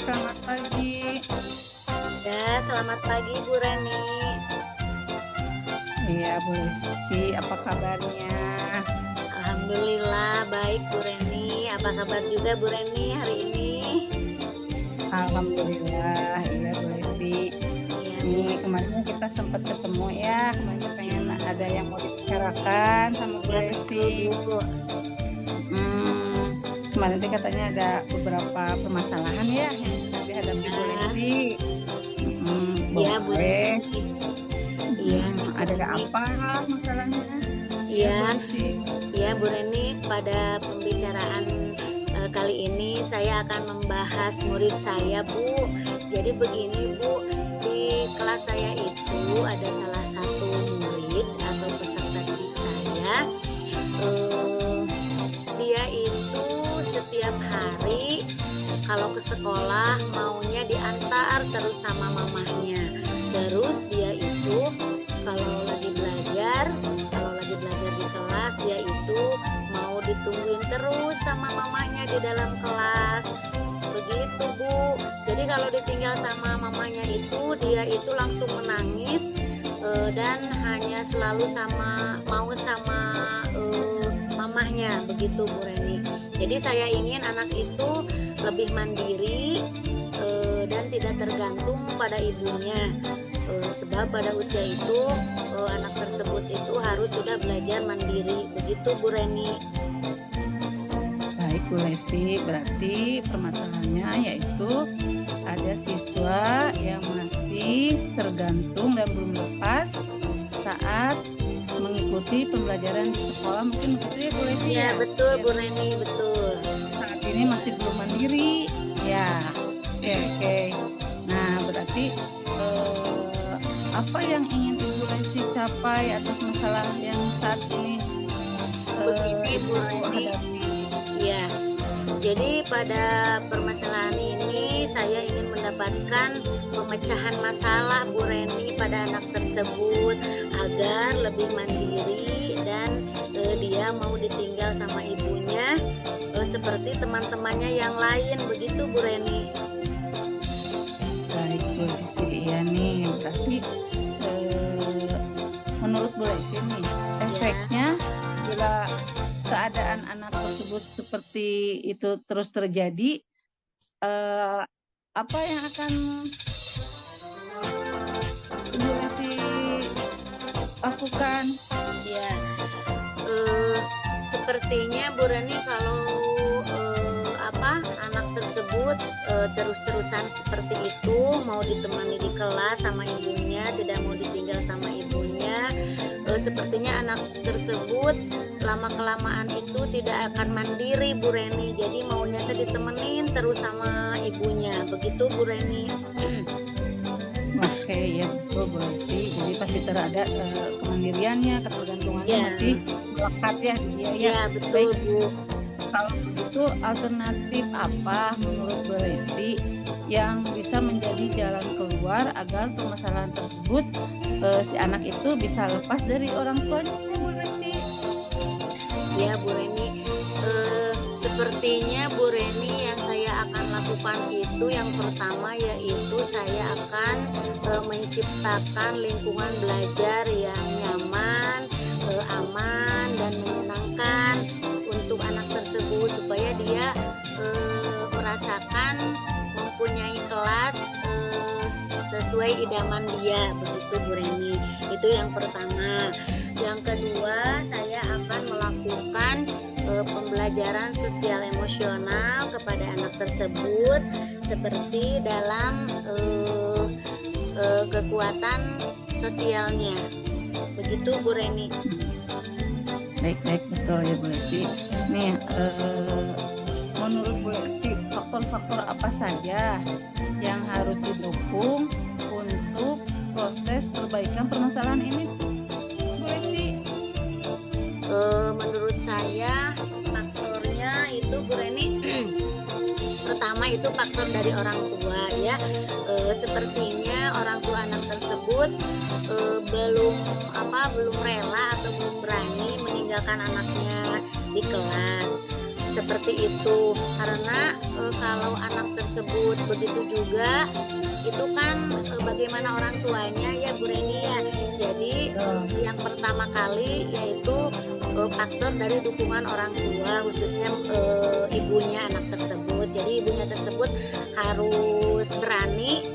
selamat pagi. Ya, selamat pagi Bu Reni. Iya, Bu Lesti, apa kabarnya? Alhamdulillah baik Bu Reni. Apa kabar juga Bu Reni hari ini? Alhamdulillah, iya Bu Lesti. Iya Bu. Nih, kemarin kita sempat ketemu ya, kemarin pengen ada yang mau dibicarakan sama Bu Ya Lesti. betul Bu. Kemarin tuh katanya ada beberapa permasalahan ya yang sedang dihadapi Bu Lesti. Iya Bu Boleh. Reni. Iya. Ada apa masalahnya? Iya. Bu Lesti. Iya Bu Reni, pada pembicaraan kali ini saya akan membahas murid saya Bu. Jadi begini Bu, di kelas saya itu ada salah satu murid atau peserta didik saya. Dia itu setiap hari kalau ke sekolah maunya diantar terus sama mamahnya. Terus dia itu kalau lagi belajar di kelas dia itu mau ditungguin terus sama mamanya di dalam kelas. Begitu Bu. Jadi kalau ditinggal sama mamanya itu dia itu langsung menangis dan hanya selalu mau sama mamahnya, begitu Bu Reni. Jadi saya ingin anak itu lebih mandiri dan tidak tergantung pada ibunya. Sebab pada usia itu anak tersebut itu harus sudah belajar mandiri, begitu Bu Reni. Baik Bu Lesti, berarti permasalahannya yaitu ada siswa yang masih tergantung dan belum lepas saat mengikuti pembelajaran di sekolah, mungkin begitu ya Bu Lesti? Ya betul Ya, Bu Reni, betul. saat ini masih belum mandiri ya. Oke. Nah, berarti apa yang ingin Ibu Lesti capai atas masalah yang saat ini Begini Bu Ibu Reni. hadapi? Ya, jadi pada permasalahan ini saya ingin mendapatkan pemecahan masalah Bu Reni pada anak tersebut agar lebih mandiri dan dia mau ditinggal sama ibunya seperti teman-temannya yang lain, begitu Bu Reni. Baik Bu Lesti, ya nih berarti menurut Bu Lesti nih efeknya bila keadaan anak tersebut seperti itu terus terjadi, apa yang akan Ibu Lesti lakukan? Ya, sepertinya Bu Reni kalau anak tersebut terus-terusan seperti itu, mau ditemani di kelas sama ibunya, tidak mau ditinggal sama ibunya, sepertinya anak tersebut lama-kelamaan itu tidak akan mandiri Bu Reni. Jadi maunya ditemenin terus sama ibunya, begitu Bu Reni. Oke, ya betul Bu Lesti. Jadi pasti terada kemandiriannya, ketergantungannya Ya. masih melekat ya di dia ya. Ya betul Baik, Bu. kalau begitu alternatif apa menurut Bu Lesti yang bisa menjadi jalan keluar agar permasalahan tersebut si anak itu bisa lepas dari orang tuanya Bu Lesti? Ya Bu Reni, sepertinya Bu Reni yang saya akan lakukan itu yang pertama yaitu saya akan menciptakan lingkungan belajar yang nyaman, aman dan menyenangkan untuk anak tersebut supaya dia merasakan mempunyai kelas sesuai idaman dia, begitu Bu Reni. Itu yang pertama. Yang kedua, saya akan melakukan pembelajaran sosial emosional kepada anak tersebut seperti dalam kekuatan sosialnya, begitu Bu Reni. Baik betul ya Bu Lesti. Nih menurut Bu Lesti faktor-faktor apa saja yang harus didukung untuk proses perbaikan permasalahan ini Bu Lesti? Menurut saya faktornya itu Bu Reni pertama itu faktor dari orang tua ya. Sepertinya orang tua anak tersebut belum rela atau belum berani meninggalkan anaknya di kelas. seperti itu. Karena kalau anak tersebut begitu juga, itu kan bagaimana orang tuanya ya Bu Reni ya. Jadi yang pertama kali yaitu faktor dari dukungan orang tua, khususnya ibunya anak tersebut. Jadi ibunya tersebut harus berani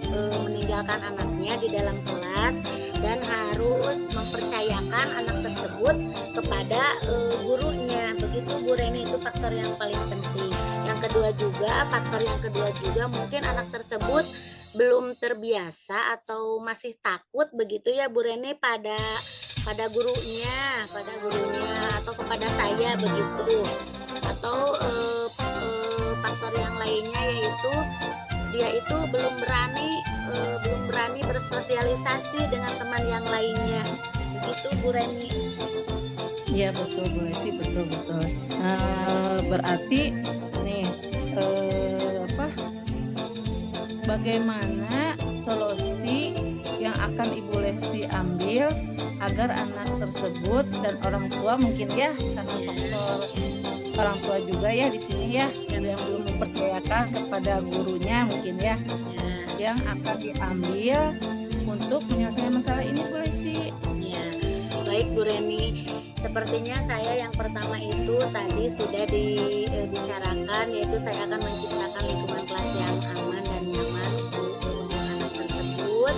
meninggalkan anaknya di dalam kelas dan harus mempercayakan anak tersebut kepada gurunya. Begitu Bu Reni, itu faktor yang paling penting. Faktor yang kedua juga mungkin anak tersebut belum terbiasa atau masih takut begitu ya Bu Reni pada gurunya atau kepada saya begitu. Atau faktor yang lainnya yaitu dia itu belum berani bersosialisasi dengan teman yang lainnya. Begitu Bu Reni. Iya betul Bu Lesti, betul. Berarti nih bagaimana solusi yang akan Ibu Lesti ambil agar anak tersebut dan orang tua mungkin ya, karena faktor orang tua juga ya di sini ya yang belum mempercayakan kepada gurunya mungkin ya, yang akan diambil untuk menyelesaikan masalah ini Bu Lesti. Ya, baik Bu Reni. Sepertinya saya yang pertama itu tadi sudah dibicarakan, yaitu saya akan menciptakan lingkungan kelas yang aman dan nyaman untuk anak tersebut,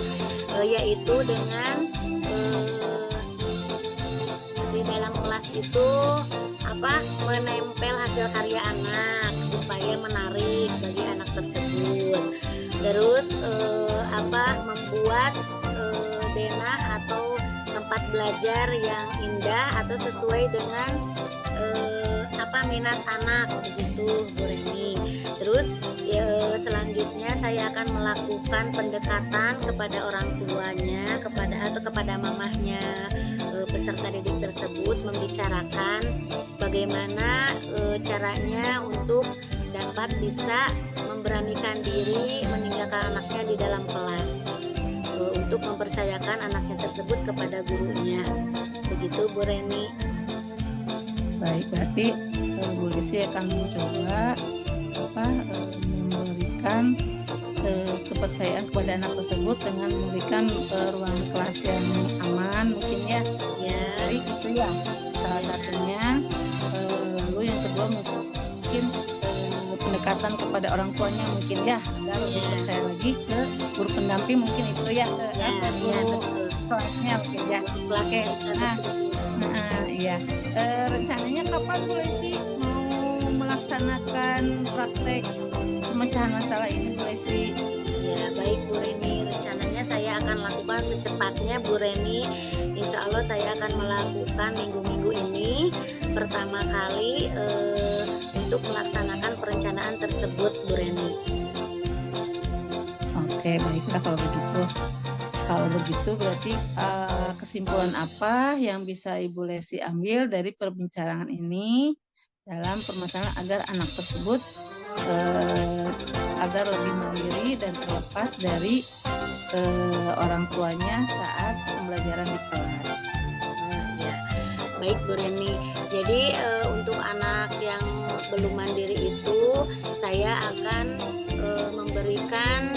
yaitu dengan di dalam kelas itu menempel hasil karya anak supaya menarik bagi anak tersebut. Terus membuat denah atau tempat belajar yang indah atau sesuai dengan minat anak begitu Bu Reni. Terus selanjutnya saya akan melakukan pendekatan kepada orang tuanya kepada mamahnya peserta didik tersebut, membicarakan bagaimana caranya untuk dapat bisa memberanikan diri meninggalkan anaknya di dalam kelas, untuk mempercayakan anaknya tersebut kepada gurunya. Begitu Bu Reni. Baik, berarti Bu Lesti akan mencoba memberikan kepercayaan kepada anak tersebut dengan memberikan ruang kelas yang aman mungkin ya. Jadi itu ya salah satunya. Lalu yang kedua mungkin pendekatan kepada orang tuanya mungkin ya, agar lebih percaya lagi ke guru pendamping mungkin itu ya, ke guru kelasnya mungkin ya. Oke. Iya. Rencananya kapan Bu Lesti mau melaksanakan praktek pemecahan masalah ini Bu Lesti? Ya baik Bu Reni, rencananya saya akan lakukan secepatnya Bu Reni. Insya Allah saya akan melakukan minggu-minggu ini pertama kali untuk melaksanakan perencanaan tersebut Bu Reni. Oke, baiklah kalau begitu. Kalau begitu berarti kesimpulan apa yang bisa Ibu Lesti ambil dari perbincangan ini dalam permasalahan agar anak tersebut agar lebih mandiri dan terlepas dari orang tuanya saat pembelajaran di kelas. Baik Bu Reni. Jadi untuk anak yang belum mandiri itu saya akan memberikan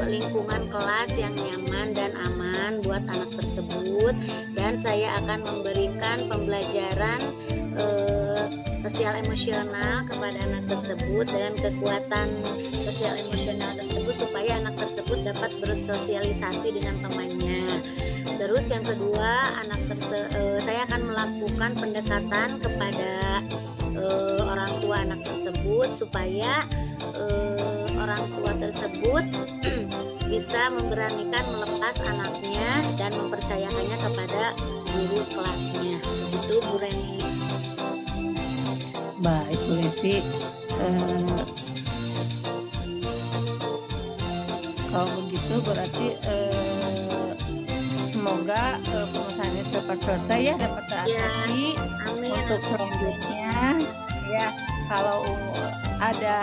lingkungan kelas yang nyaman dan aman buat anak tersebut, dan saya akan memberikan pembelajaran sosial emosional kepada anak tersebut dan kekuatan sosial emosional tersebut supaya anak tersebut dapat bersosialisasi dengan temannya. Terus yang kedua, saya akan melakukan pendekatan kepada orang tua anak tersebut supaya orang tua tersebut bisa memberanikan melepas anaknya dan mempercayakannya kepada guru kelasnya. Itu Bu Reni. Baik Bu Lesti, kalau begitu berarti semoga pemesannya cepat selesai ya, dapat teratasi. Amin. Untuk selanjutnya ya, kalau ada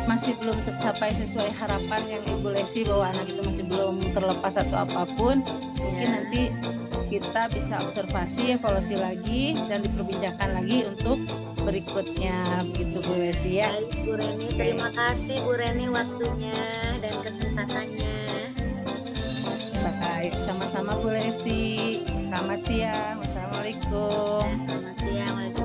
masih belum tercapai sesuai harapan yang Ibu Lesti bahwa anak itu masih belum terlepas atau apapun, mungkin nanti kita bisa observasi, evaluasi lagi, dan diperbincangkan lagi untuk berikutnya, begitu Bu Lesi ya. Baik Bu Reni, terima kasih Bu Reni waktunya dan kesempatannya. Baik, sama-sama Bu Lesi. Selamat siang. Wassalamualaikum. Selamat siang.